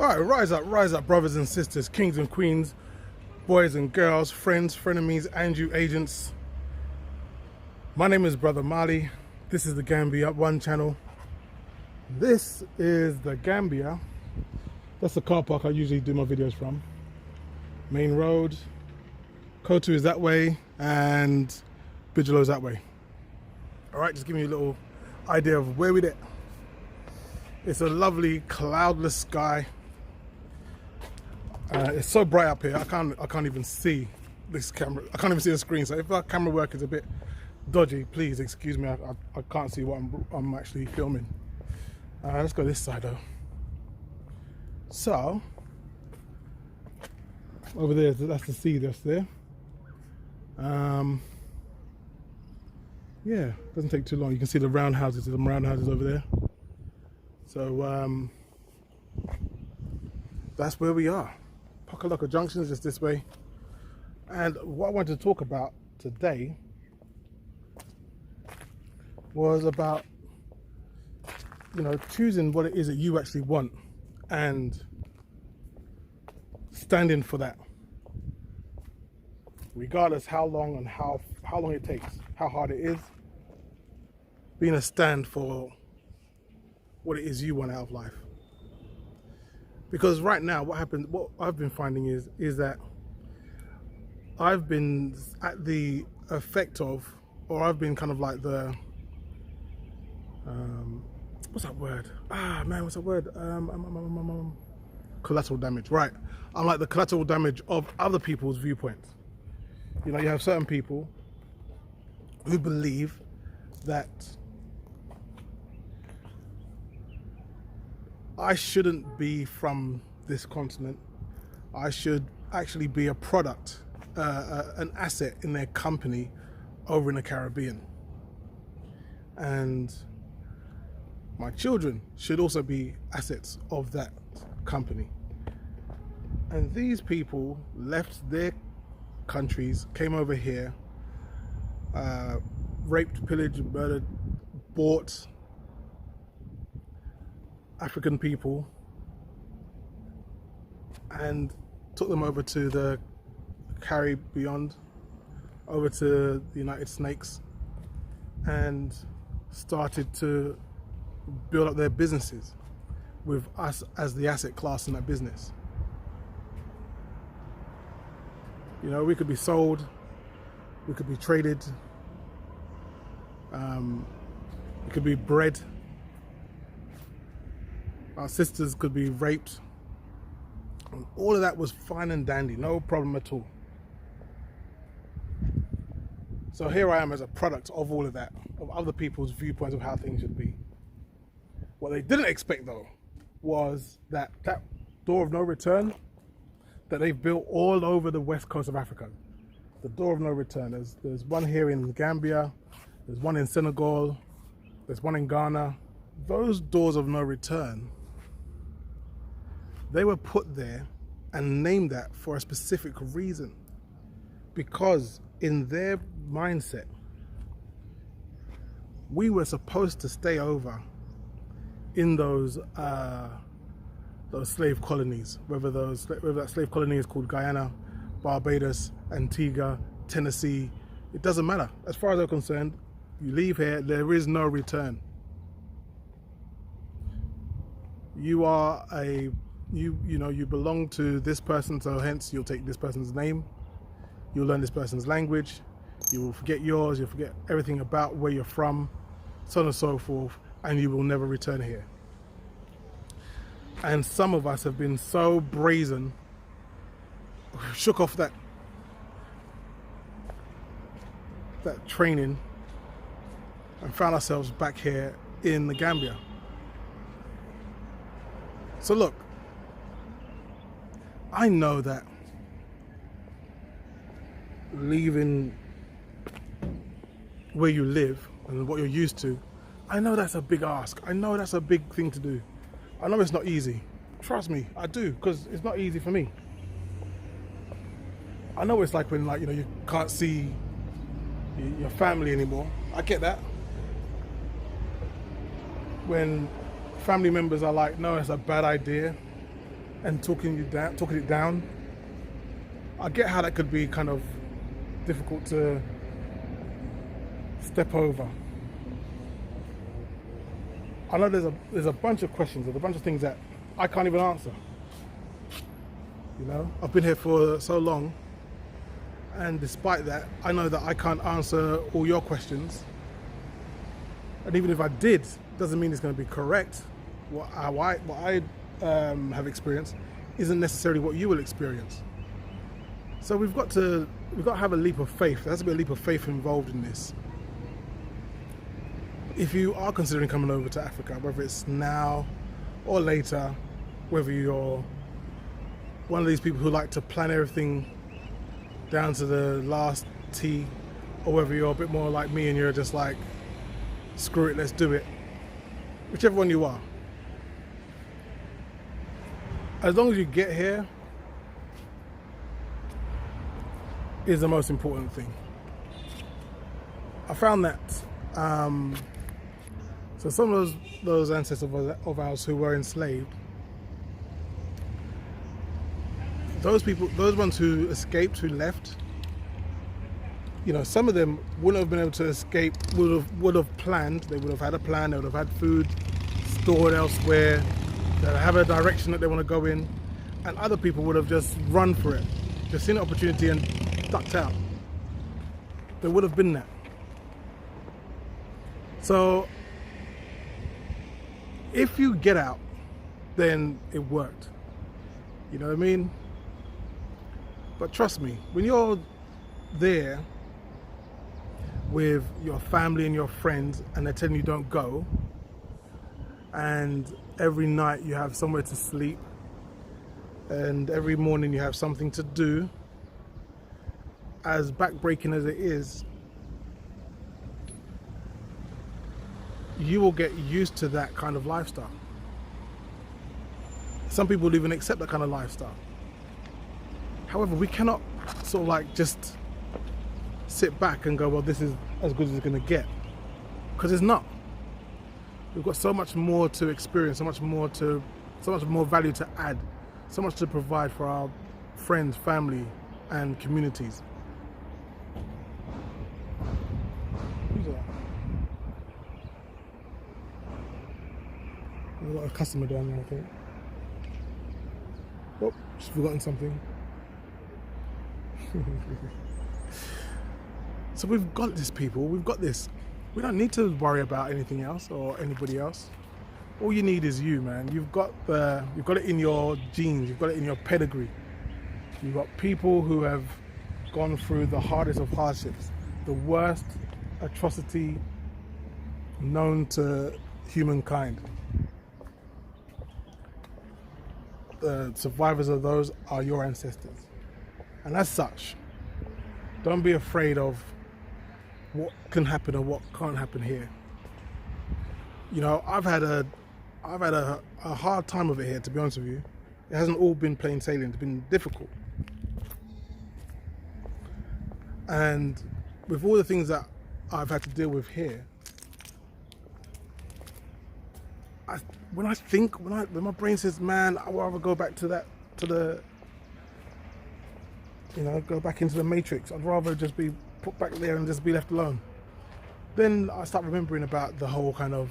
Alright, rise up, brothers and sisters, kings and queens, boys and girls, friends, frenemies, and you agents. My name is Brother Mali. This is the Gambia One channel. This is the Gambia. That's the car park I usually do my videos from. Main road. Kotu is that way, and Bigelow is that way. Alright, just give me a little idea of where we're at. It's a lovely cloudless sky. It's so bright up here. I can't even see this camera. I can't even see the screen. So if our camera work is a bit dodgy, please excuse me. I can't see what I'm actually filming. Let's go this side though. So over there, that's the sea. That's there. Yeah, doesn't take too long. You can see the roundhouses. There's some roundhouses over there. So that's where we are. Pakalaka Junction is just this way. And what I wanted to talk about today was about, choosing what it is that you actually want and standing for that. Regardless how long and how long it takes, how hard it is, being a stand for what it is you want out of life. Because right now, what I've been finding is that I've been at the effect of, or I've been kind of like the, what's that word? What's that word? Collateral damage, right? I'm like the collateral damage of other people's viewpoints. You have certain people who believe that I shouldn't be from this continent. I should actually be a product, an asset in their company over in the Caribbean. And my children should also be assets of that company. And these people left their countries, came over here, raped, pillaged, murdered, bought African people and took them over to the Caribbean, over to the United Snakes, and started to build up their businesses with us as the asset class in that business. We could be sold, we could be traded, it could be bred. Our sisters could be raped. And all of that was fine and dandy, no problem at all. So here I am as a product of all of that, of other people's viewpoints of how things should be. What they didn't expect though was that door of no return that they've built all over the west coast of Africa. The door of no return. There's one here in Gambia, there's one in Senegal, there's one in Ghana. Those doors of no return, they were put there and named that for a specific reason. Because in their mindset, we were supposed to stay over in those slave colonies, whether that slave colony is called Guyana, Barbados, Antigua, Tennessee, it doesn't matter. As far as I'm concerned, you leave here, there is no return. You are you belong to this person, so hence you'll take this person's name, you'll learn this person's language, you will forget yours, you'll forget everything about where you're from, so on and so forth, and you will never return here. And some of us have been so brazen, shook off that training and found ourselves back here in the Gambia. So look, I know that leaving where you live and what you're used to, I know that's a big ask. I know that's a big thing to do. I know it's not easy. Trust me, I do, because it's not easy for me. I know it's like when you can't see your family anymore. I get that. When family members are like, no, it's a bad idea. and talking it down. I get how that could be kind of difficult to step over. I know there's a bunch of questions, there's a bunch of things that I can't even answer. You know, I've been here for so long, and despite that, I know that I can't answer all your questions. And even if I did, doesn't mean it's going to be correct. What I have experienced isn't necessarily what you will experience. So we've got to have a leap of faith. There has to be a leap of faith involved in this. If you are considering coming over to Africa, whether it's now or later, whether you're one of these people who like to plan everything down to the last T, or whether you're a bit more like me and you're just like, screw it, let's do it. Whichever one you are. As long as you get here is the most important thing. I found that so some of those ancestors of ours who were enslaved, those ones who escaped, who left, you know, some of them wouldn't have been able to escape, would have planned, they would have had a plan, they would have had food stored elsewhere, they'd have a direction that they want to go in, and other people would have just run for it, just seen an opportunity and ducked out. There would have been that. So if you get out, then it worked. You know what I mean? But trust me, when you're there with your family and your friends and they're telling you don't go, and every night you have somewhere to sleep, and every morning you have something to do, as backbreaking as it is, you will get used to that kind of lifestyle. Some people will even accept that kind of lifestyle. However, we cannot sort of like just sit back and go, well, this is as good as it's going to get, because it's not. We've got so much more to experience, so much more value to add, so much to provide for our friends, family, and communities. Who's that? We've got a customer down there, I think. Oh, just forgotten something. So we've got this, people. We've got this. We don't need to worry about anything else or anybody else. All you need is you, man. You've got it in your genes. You've got it in your pedigree. You've got people who have gone through the hardest of hardships, the worst atrocity known to humankind. The survivors of those are your ancestors. And as such, don't be afraid of what can happen or what can't happen here. You know, I've had a hard time of it here, to be honest with you. It hasn't all been plain sailing, it's been difficult. And with all the things that I've had to deal with here, when my brain says, man, I'd rather go back go back into the matrix. I'd rather just be put back there and just be left alone. Then I start remembering about the whole kind of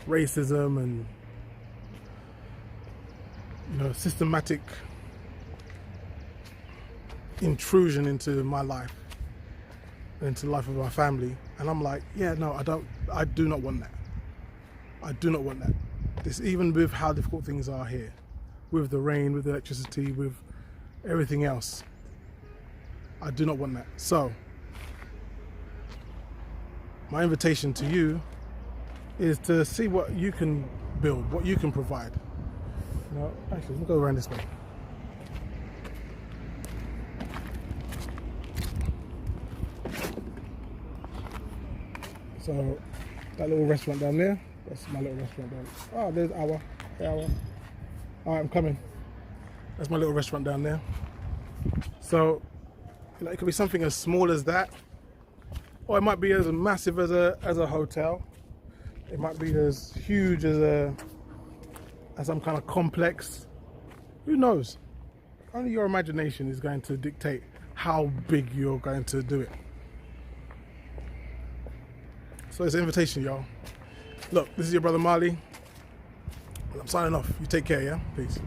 racism and, you know, systematic intrusion into my life, into the life of my family. And I'm like, yeah, no, I do not want that. I do not want that. This, even with how difficult things are here, with the rain, with the electricity, with everything else, I do not want that. So my invitation to you is to see what you can build, what you can provide. You know, actually, we'll go around this way. So that little restaurant down there, that's my little restaurant down there. Oh, there's Awa. Hey, Awa. All right, I'm coming. That's my little restaurant down there. So, you know, it could be something as small as that, or it might be as massive as a hotel. It might be as huge as some kind of complex. Who knows? Only your imagination is going to dictate how big you're going to do it. So it's an invitation, y'all. Look, this is your brother Marley. I'm signing off. You take care, yeah? Peace.